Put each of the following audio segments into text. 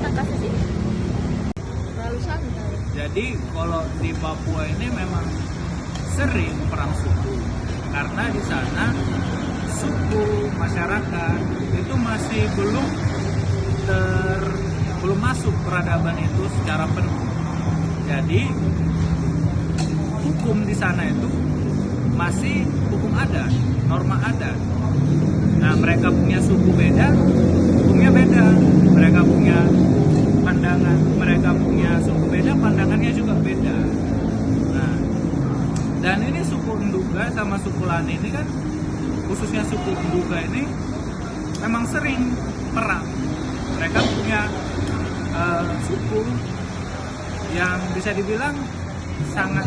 tentang kasus ini? Terlalu santai. Jadi kalau di Papua ini memang sering perang suku karena di sana suku masyarakat itu masih belum masuk peradaban itu secara penuh. Jadi hukum di sana itu masih hukum adat, norma adat. Nah, mereka punya suku beda, hukumnya beda. Mereka punya pandangan, mereka punya suku beda, pandangannya juga beda. Nah, dan ini suku Nduga sama suku Lani ini kan, khususnya suku Nduga ini memang sering perang. Mereka punya suku yang bisa dibilang sangat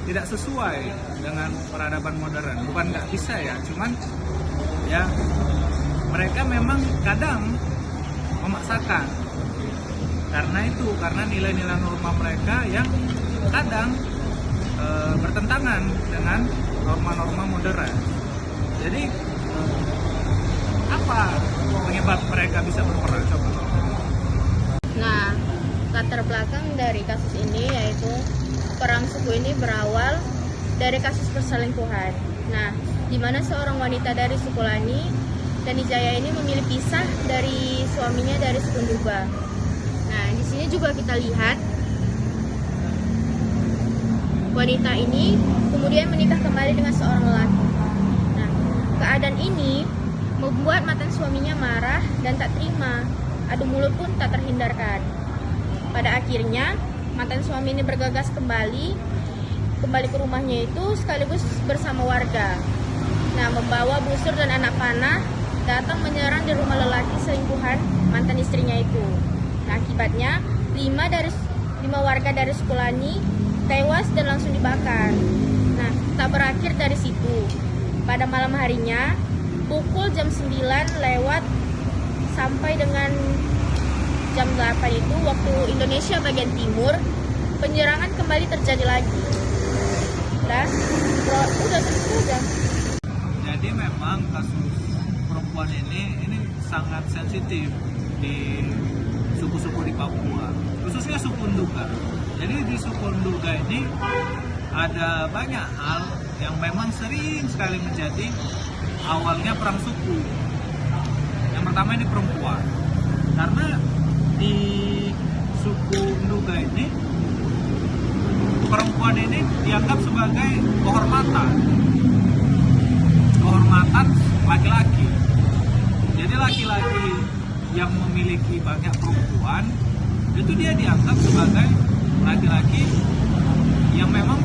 tidak sesuai dengan peradaban modern. Bukan nggak bisa ya, cuman ya mereka memang kadang memaksakan karena nilai-nilai norma mereka yang kadang bertentangan dengan norma-norma modern. Jadi apa penyebab mereka bisa berperang? Coba. Nah, latar belakang dari kasus ini yaitu perang suku ini berawal dari kasus perselingkuhan. Nah, di mana seorang wanita dari suku Lani dan Ijaya ini memilih pisah dari suaminya dari suku Nduga. Nah, di sini juga kita lihat wanita ini kemudian menikah kembali dengan seorang lelaki. Nah, keadaan ini membuat mantan suaminya marah dan tak terima. Adu mulut pun tak terhindarkan. Pada akhirnya, mantan suami ini bergegas kembali ke rumahnya itu sekaligus bersama warga. Nah, membawa busur dan anak panah datang menyerang di rumah lelaki selingkuhan mantan istrinya itu. Nah, akibatnya 5 warga dari suku Lani tewas dan langsung dibakar. Nah, tak berakhir dari situ. Pada malam harinya, pukul jam 9 lewat sampai dengan jam 8 itu waktu Indonesia bagian timur, penyerangan kembali terjadi lagi. Dan udah segitu aja. Jadi memang kasus perempuan ini sangat sensitif di suku-suku di Papua, khususnya suku Nduga. Jadi di suku Nduga ini ada banyak hal yang memang sering sekali menjadi awalnya perang suku. Yang pertama ini perempuan, karena di suku Nduga ini perempuan ini dianggap sebagai kehormatan laki-laki. Jadi laki-laki yang memiliki banyak perempuan itu dia dianggap sebagai laki-laki yang memang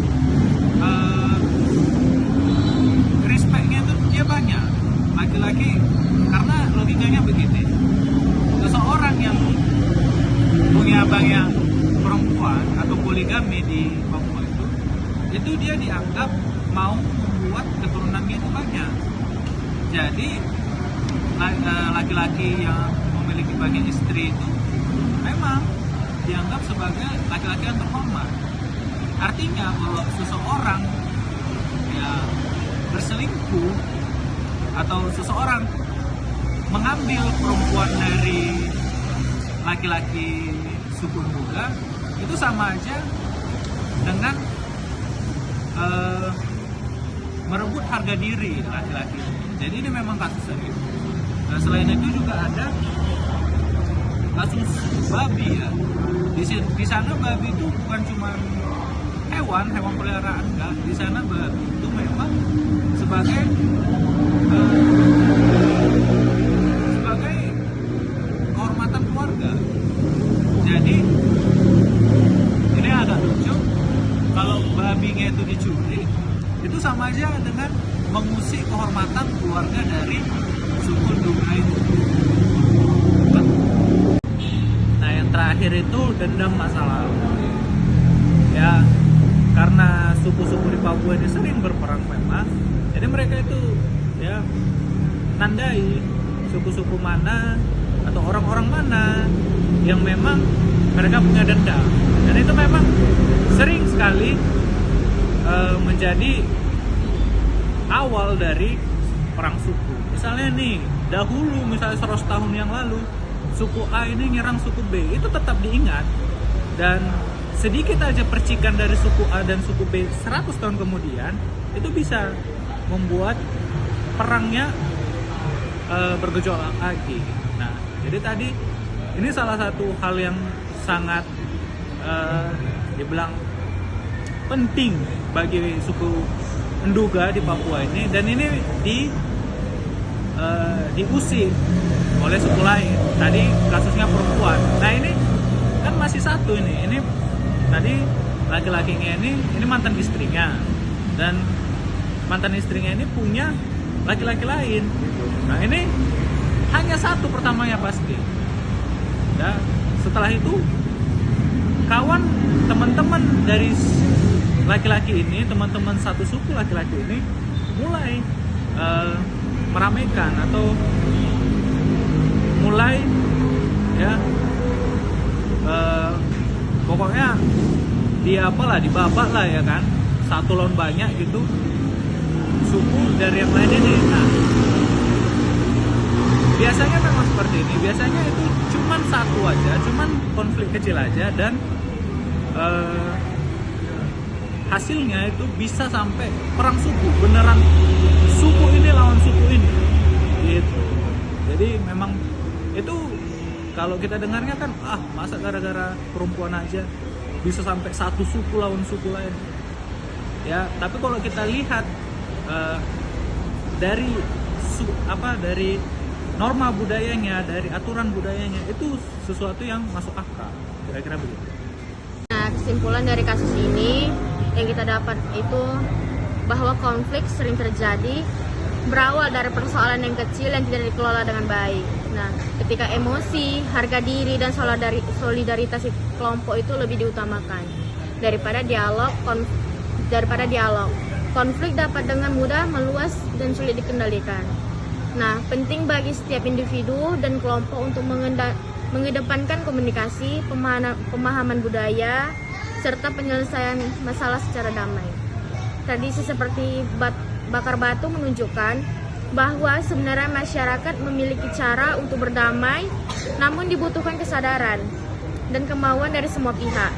respectnya itu dia banyak. Laki-laki, karena logikanya begini, seseorang yang punya banyak perempuan atau poligami di Papua itu dia dianggap mau membuat keturunannya itu banyak. Jadi laki-laki yang memiliki banyak istri itu memang dianggap sebagai laki-laki yang terhormat. Artinya kalau seseorang ya berselingkuh atau seseorang mengambil perempuan dari laki-laki suku Nduga, itu sama aja dengan merebut harga diri laki-laki. Jadi ini memang kasus serius. Nah, selain itu juga ada kasus babi ya. Di sana babi itu bukan cuma hewan peliharaan, enggak. Di sana babi itu memang sebagai kehormatan keluarga. Jadi ini agak lucu, kalau babinya itu dicuri, itu sama aja dengan mengusik kehormatan keluarga dari suku Nduga itu. Nah, yang terakhir itu dendam masa lalu. Ya, karena suku-suku di Papua ini sering berperang memang, jadi mereka itu ya tandai suku-suku mana atau orang-orang mana yang memang mereka punya dendam. Dan itu memang sering sekali menjadi awal dari perang suku. Misalnya nih, dahulu misalnya 100 tahun yang lalu, suku A ini nyerang suku B, itu tetap diingat. Dan sedikit aja percikan dari suku A dan suku B 100 tahun kemudian itu bisa membuat perangnya bergejolak lagi. Nah, jadi tadi ini salah satu hal yang sangat dibilang penting bagi suku Nduga di Papua ini, dan ini diusir oleh suku lain. Tadi kasusnya perempuan. Nah, ini kan masih satu ini tadi laki-lakinya ini mantan istrinya, dan mantan istrinya ini punya laki-laki lain gitu. Nah, ini hanya satu pertamanya pasti. Nah, setelah itu kawan teman-teman dari laki-laki ini, teman-teman satu suku laki-laki ini mulai meramaikan atau mulai ya pokoknya dibabak lah ya kan, satu lawan banyak gitu suku dari yang lain ini. Nah, biasanya memang seperti ini, biasanya itu cuman satu aja, cuman konflik kecil aja, dan hasilnya itu bisa sampai perang suku, beneran suku ini lawan suku ini gitu. Jadi memang itu kalau kita dengarnya kan, masa gara-gara perempuan aja bisa sampai satu suku lawan suku lain ya. Tapi kalau kita lihat dari norma budayanya, dari aturan budayanya, itu sesuatu yang masuk akal, kira-kira begitu. Nah, kesimpulan dari kasus ini yang kita dapat itu bahwa konflik sering terjadi berawal dari persoalan yang kecil yang tidak dikelola dengan baik. Nah, ketika emosi, harga diri, dan solidaritas kelompok itu lebih diutamakan daripada dialog. Konflik dapat dengan mudah meluas dan sulit dikendalikan. Nah, penting bagi setiap individu dan kelompok untuk mengedepankan komunikasi, pemahaman budaya, serta penyelesaian masalah secara damai. Tradisi seperti bakar batu menunjukkan bahwa sebenarnya masyarakat memiliki cara untuk berdamai, namun dibutuhkan kesadaran dan kemauan dari semua pihak.